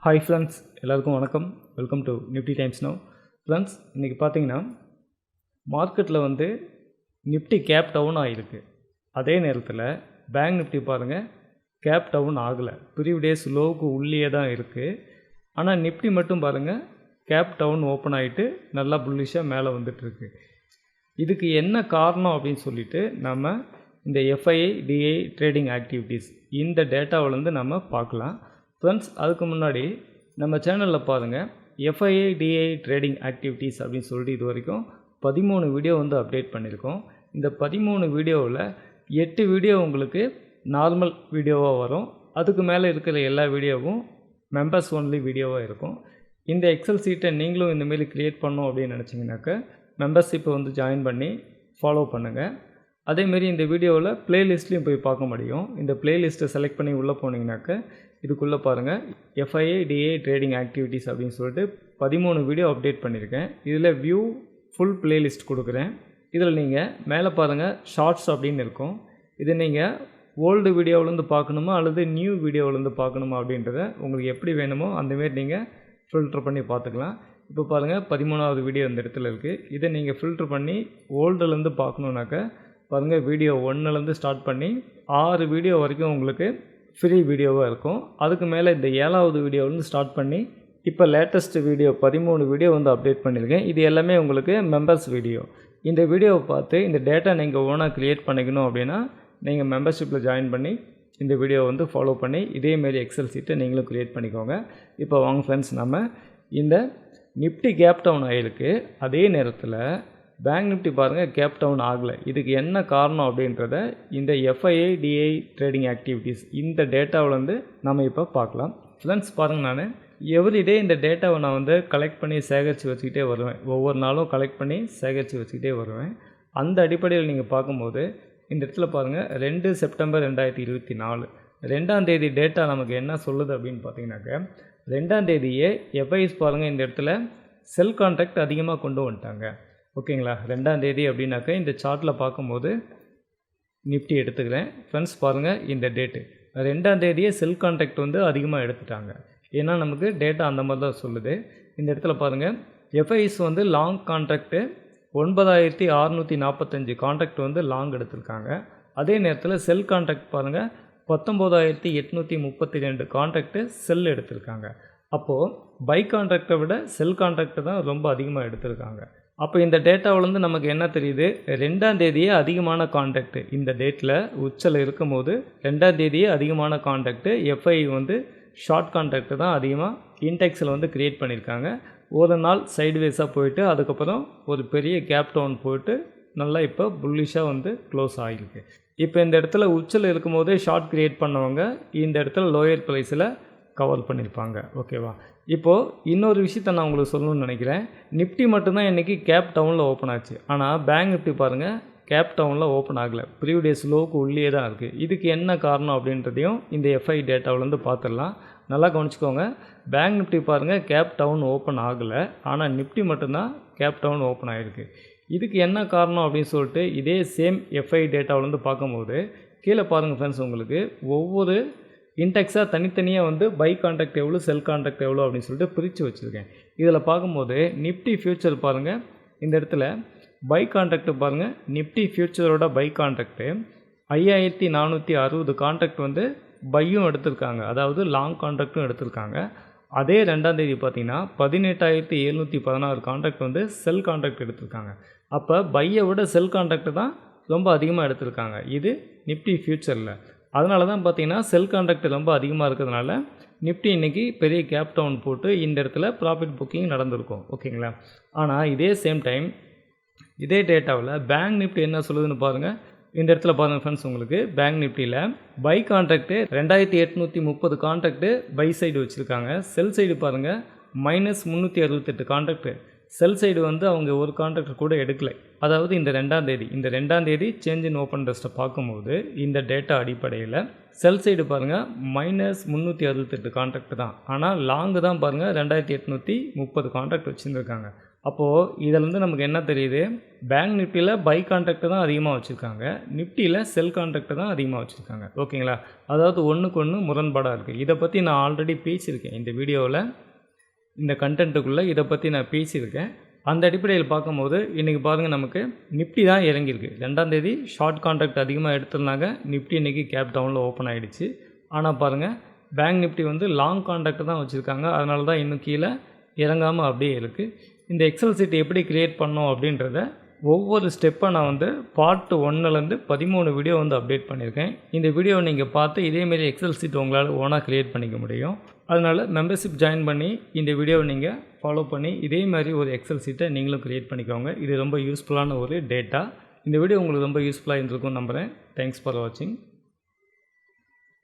Hi friends, எல்லாருக்கும் வணக்கம். Welcome to Nifty times now. Friends, இன்றைக்கி பார்த்தீங்கன்னா மார்க்கெட்டில் நிஃப்டி கேப் டவுன் ஆகிருக்கு. அதே நேரத்தில் பேங்க் நிஃப்டி பாருங்கள் கேப் டவுன் ஆகலை. ப்ரீவியஸ் லோவுக்கு உள்ளே தான் இருக்குது. ஆனால் நிஃப்டி மட்டும் பாருங்கள் கேப் டவுன் ஓப்பன் ஆகிட்டு நல்லா புல்லிஷாக மேலே வந்துட்டுருக்கு. இதுக்கு என்ன காரணம் அப்படின்னு சொல்லிட்டு நம்ம இந்த எஃப்ஐஐ டிஐ ட்ரேடிங் ஆக்டிவிட்டீஸ் இந்த டேட்டாவிலேருந்து நம்ம பார்க்கலாம். ஃப்ரெண்ட்ஸ், அதுக்கு முன்னாடி நம்ம சேனலில் பாருங்கள் எஃப்ஐஐ டிஐ ட்ரேடிங் ஆக்டிவிட்டீஸ் அப்படின்னு சொல்லிட்டு இது வரைக்கும் 13 வீடியோ அப்டேட் பண்ணியிருக்கோம். இந்த 13 வீடியோவில் 8 வீடியோ உங்களுக்கு நார்மல் வீடியோவாக வரும். அதுக்கு மேலே இருக்கிற எல்லா வீடியோவும் மெம்பர்ஸ் ஒன்லி வீடியோவாக இருக்கும். இந்த எக்ஸல் சீட்டை நீங்களும் இந்தமாரி க்ரியேட் பண்ணணும் அப்படின்னு நினச்சிங்கனாக்கா மெம்பர்ஷிப்பை ஜாயின் பண்ணி ஃபாலோ பண்ணுங்கள். அதேமாரி இந்த வீடியோவில் ப்ளேலிஸ்ட்லேயும் போய் பார்க்க முடியும். இந்த ப்ளேலிஸ்ட்டை செலக்ட் பண்ணி உள்ளே போனீங்கன்னாக்கா இதுக்குள்ளே பாருங்கள் எஃப்ஐஐ டிஐ ட்ரேடிங் ஆக்டிவிட்டீஸ் அப்படின்னு சொல்லிட்டு 13 வீடியோ அப்டேட் பண்ணியிருக்கேன். இதில் வியூ ஃபுல் ப்ளேலிஸ்ட் கொடுக்குறேன். இதில் நீங்கள் மேலே பாருங்கள் ஷார்ட்ஸ் அப்படின்னு இருக்கும். இது நீங்கள் ஓல்டு வீடியோவிலேருந்து பார்க்கணுமா அல்லது நியூ வீடியோவிலேருந்து பார்க்கணுமா அப்படின்றத உங்களுக்கு எப்படி வேணுமோ அந்தமாரி நீங்கள் ஃபில்ட்ரு பண்ணி பார்த்துக்கலாம். இப்போ பாருங்கள் 13வது வீடியோ இந்த இடத்துல இருக்குது. இதை நீங்கள் ஃபில்ட்ரு பண்ணி ஓல்டுலேருந்து பார்க்கணுன்னாக்கா பாருங்கள் வீடியோ 1லேருந்து ஸ்டார்ட் பண்ணி 6 வீடியோ வரைக்கும் உங்களுக்கு ஃப்ரீ வீடியோவாக இருக்கும். அதுக்கு மேலே இந்த 7வது வீடியோவிலேருந்து ஸ்டார்ட் பண்ணி இப்போ லேட்டஸ்ட் வீடியோ 13 வீடியோ அப்டேட் பண்ணியிருக்கேன். இது எல்லாமே உங்களுக்கு மெம்பர்ஸ் வீடியோ. இந்த வீடியோவை பார்த்து இந்த டேட்டா நீங்கள் ஓனாக க்ரியேட் பண்ணிக்கணும் அப்படின்னா நீங்கள் மெம்பர்ஷிப்பில் ஜாயின் பண்ணி இந்த வீடியோவை ஃபாலோ பண்ணி இதேமாரி எக்ஸல் சீட்டை நீங்களும் க்ரியேட் பண்ணிக்கோங்க. இப்போ வாங்க ஃப்ரெண்ட்ஸ், நம்ம இந்த நிஃப்டி கேப் டவுன் ஆகிருக்கு. அதே நேரத்தில் பேங்க் நிஃப்டி பாருங்கள் கேப் டவுன் ஆகலை. இதுக்கு என்ன காரணம் அப்படின்றத இந்த எஃப்ஐஐ டிஐ ட்ரேடிங் ஆக்டிவிட்டீஸ் இந்த டேட்டாவிலேருந்து நம்ம இப்போ பார்க்கலாம். ஃப்ரெண்ட்ஸ் பாருங்கள், நான் எவ்ரிடே இந்த டேட்டாவை நான் கலெக்ட் பண்ணி சேகரித்து வச்சுக்கிட்டே வருவேன். ஒவ்வொரு நாளும் கலெக்ட் பண்ணி சேகரித்து வச்சுக்கிட்டே வருவேன். அந்த அடிப்படையில் நீங்கள் பார்க்கும்போது இந்த இடத்துல பாருங்கள் 2 செப்டம்பர் 2024 2ஆம் தேதி டேட்டா நமக்கு என்ன சொல்லுது அப்படின்னு பார்த்தீங்கன்னாக்கா 2ஆம் தேதியே எஃப்ஐஸ் பாருங்கள் இந்த இடத்துல செல் கான்ட்ராக்ட் அதிகமாக கொண்டு வந்துட்டாங்க. ஓகேங்களா? 2ஆம் தேதி அப்படின்னாக்கா இந்த சார்ட்டில் பார்க்கும்போது நிஃப்டி எடுத்துக்கிறேன். ஃப்ரெண்ட்ஸ் பாருங்கள், இந்த டேட்டு 2ஆம் தேதியே செல் கான்ட்ராக்ட் அதிகமாக எடுத்துட்டாங்க. ஏன்னா நமக்கு டேட்டா அந்த மாதிரி தான் சொல்லுது. இந்த இடத்துல பாருங்கள் FIs long contract 9645 contract long எடுத்திருக்காங்க. அதே நேரத்தில் செல் கான்ட்ராக்ட் பாருங்கள் 19832 கான்ட்ராக்டு செல் எடுத்திருக்காங்க. அப்போது பை கான்ட்ராக்டை விட செல் கான்ட்ராக்டு தான் ரொம்ப அதிகமாக எடுத்திருக்காங்க. அப்போ இந்த டேட்டாவிலேருந்து நமக்கு என்ன தெரியுது? 2ஆம் தேதியே அதிகமான கான்ட்ராக்ட் இந்த டேட்டில் உச்சல் இருக்கும் போது 2ஆம் தேதியே அதிகமான கான்ட்ராக்ட் எஃப்ஐ ஷார்ட் கான்ட்ராக்ட் தான் அதிகமாக இன்டெக்ஸில் க்ரியேட் பண்ணியிருக்காங்க. ஒரு நாள் சைட்வேஸாக போயிட்டு அதுக்கப்புறம் ஒரு பெரிய கேப் டவுன் போயிட்டு நல்லா இப்போ புல்லிஷாக க்ளோஸ் ஆகிருக்கு. இப்போ இந்த இடத்துல உச்சல் இருக்கும் போதே ஷார்ட் க்ரியேட் பண்ணவங்க இந்த இடத்துல லோயர் ப்ரைஸில் கவர் பண்ணியிருப்பாங்க. ஓகேவா? இப்போது இன்னொரு விஷயத்தை நான் உங்களுக்கு சொல்லணும்னு நினைக்கிறேன். நிஃப்டி மட்டும்தான் இன்றைக்கி கேப் டவுனில் ஓப்பன் ஆச்சு. ஆனால் பேங்க் நிஃப்டி பாருங்கள் கேப் டவுனில் ஓப்பன் ஆகலை. ப்ரீவியஸ் லோவுக்கு உள்ளே தான் இருக்குது. இதுக்கு என்ன காரணம் அப்படின்றதையும் இந்த எஃப்ஐ டேட்டாவிலேருந்து பார்த்துடலாம். நல்லா கவனிச்சிக்கோங்க. பேங்க் நிஃப்டி பாருங்கள் கேப் டவுன் ஓப்பன் ஆகலை. ஆனால் நிஃப்டி மட்டும்தான் கேப் டவுன் ஓப்பன் ஆகிருக்கு. இதுக்கு என்ன காரணம் அப்படின்னு சொல்லிட்டு இதே சேம் எஃப்ஐ டேட்டாவிலேருந்து பார்க்கும்போது கீழே பாருங்கள் ஃப்ரெண்ட்ஸ், உங்களுக்கு ஒவ்வொரு இன்டெக்ஸாக தனித்தனியாக பை கான்ட்ராக்ட் எவ்வளோ செல் கான்ட்ராக்ட் எவ்வளோ அப்படின்னு சொல்லிட்டு பிரித்து வச்சுருக்கேன். இதில் பார்க்கும்போது நிஃப்டி ஃபியூச்சர் பாருங்கள் இந்த இடத்துல பை கான்ட்ராக்ட் பாருங்கள். நிஃப்டி ஃபியூச்சரோட பை கான்ட்ராக்டு 5460 கான்ட்ராக்ட் பையும் எடுத்திருக்காங்க. அதாவது லாங் கான்ட்ராக்டும் எடுத்திருக்காங்க. அதே 2ஆம் தேதி பார்த்திங்கன்னா 18716 கான்ட்ராக்ட் செல் கான்ட்ராக்ட் எடுத்திருக்காங்க. அப்போ பையை விட செல் கான்ட்ராக்ட் தான் ரொம்ப அதிகமாக எடுத்திருக்காங்க. இது நிஃப்டி ஃபியூச்சரில். அதனால தான் பார்த்திங்கன்னா செல் கான்ட்ராக்ட் ரொம்ப அதிகமாக இருக்கிறதுனால நிஃப்டி இன்றைக்கி பெரிய கேப் டவுன் போட்டு இந்த இடத்துல ப்ராஃபிட் புக்கிங் நடந்திருக்கும். ஓகேங்களா? ஆனால் இதே சேம் டைம் இதே டேட்டாவில் பேங்க் நிஃப்டி என்ன சொல்லுதுன்னு பாருங்கள். இந்த இடத்துல பாருங்கள் ஃப்ரெண்ட்ஸ், உங்களுக்கு பேங்க் நிஃப்டியில் buy contract 2830 contract buy side வச்சுருக்காங்க. செல் சைடு பாருங்கள் -368 கான்ட்ராக்டு. செல் சைடு அவங்க ஒரு கான்ட்ராக்ட் கூட எடுக்கலை. அதாவது இந்த 2ஆம் தேதி சேஞ்ச் இன் ஓப்பன் டெஸ்ட்டை பார்க்கும்போது இந்த டேட்டா அடிப்படையில் செல் சைடு பாருங்கள் -368 கான்ட்ராக்ட் தான். ஆனால் லாங்கு தான் பாருங்கள் 2830 கான்ட்ராக்ட் வச்சுருந்துருக்காங்க. அப்போது இதிலேருந்து நமக்கு என்ன தெரியுது, பேங்க் நிஃப்டியில் பை கான்ட்ராக்ட் தான் அதிகமாக வச்சுருக்காங்க, நிஃப்டியில் செல் கான்ட்ராக்ட் தான் அதிகமாக வச்சுருக்காங்க. ஓகேங்களா? அதாவது ஒன்றுக்கு ஒன்று முரண்பாடாக இருக்குது. இதை பற்றி நான் ஆல்ரெடி பேசியிருக்கேன் இந்த வீடியோவில், இந்த கண்டென்ட்டுக்குள்ளே இதை பற்றி நான் பேசியிருக்கேன். அந்த அடிப்படையில் பார்க்கும்போது இன்றைக்கி பாருங்கள், நமக்கு நிஃப்டி தான் இறங்கியிருக்கு. 2ஆம் தேதி ஷார்ட் கான்ட்ராக்ட் அதிகமாக எடுத்திருந்தாங்க, நிஃப்டி இன்றைக்கி கேப் டவுனில் ஓப்பன் ஆகிடுச்சு. ஆனால் பாருங்கள், பேங்க் நிஃப்டி வந்து லாங் கான்ட்ராக்ட் தான் வச்சுருக்காங்க, அதனால தான் இன்னும் கீழே இறங்காமல் அப்படியே இருக்குது. இந்த எக்ஸல் சீட் எப்படி க்ரியேட் பண்ணோம் அப்படின்றத ஒவ்வொரு ஸ்டெப்பாக நான் வந்து பார்ட் 1லேருந்து 13 வீடியோ வந்து அப்டேட் பண்ணியிருக்கேன். இந்த வீடியோவை நீங்கள் பார்த்து இதேமாரி எக்ஸல் சீட் உங்களால் ஓனாக க்ரியேட் பண்ணிக்க முடியும். அதனால் மெம்பர்ஷிப் ஜாயின் பண்ணி இந்த வீடியோவை நீங்கள் ஃபாலோ பண்ணி இதே மாதிரி ஒரு எக்ஸல் சீட்டை நீங்களும் க்ரியேட் பண்ணிக்கோங்க. இது ரொம்ப யூஸ்ஃபுல்லான ஒரு டேட்டா. இந்த வீடியோ உங்களுக்கு ரொம்ப யூஸ்ஃபுல்லாக இருந்திருக்கும்னு நம்புகிறேன். தேங்க்ஸ் ஃபார் வாட்சிங்.